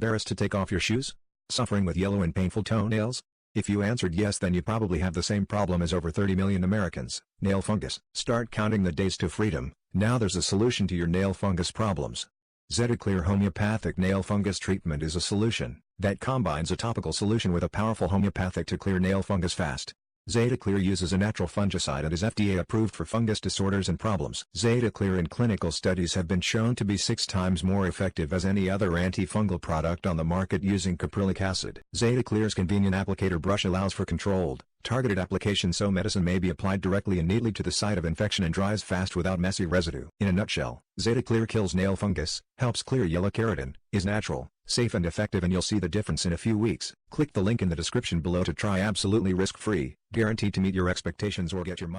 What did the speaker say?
embarrassed to take off your shoes? Suffering with yellow and painful toenails? If you answered yes, then you probably have the same problem as over 30 million Americans. Nail fungus. Start counting the days to freedom. Now there's a solution to your nail fungus problems. Zetaclear Homeopathic Nail Fungus Treatment is a solution that combines a topical solution with a powerful homeopathic to clear nail fungus fast. Zetaclear uses a natural fungicide and is FDA approved for fungus disorders and problems. Zetaclear in clinical studies have been shown to be 6 times more effective as any other antifungal product on the market using caprylic acid. Zetaclear's convenient applicator brush allows for controlled, targeted application so medicine may be applied directly and neatly to the site of infection and dries fast without messy residue. In a nutshell, Zetaclear kills nail fungus, helps clear yellow keratin, is natural, safe and effective, and you'll see the difference in a few weeks. Click the link in the description below to try absolutely risk-free, guaranteed to meet your expectations or get your money.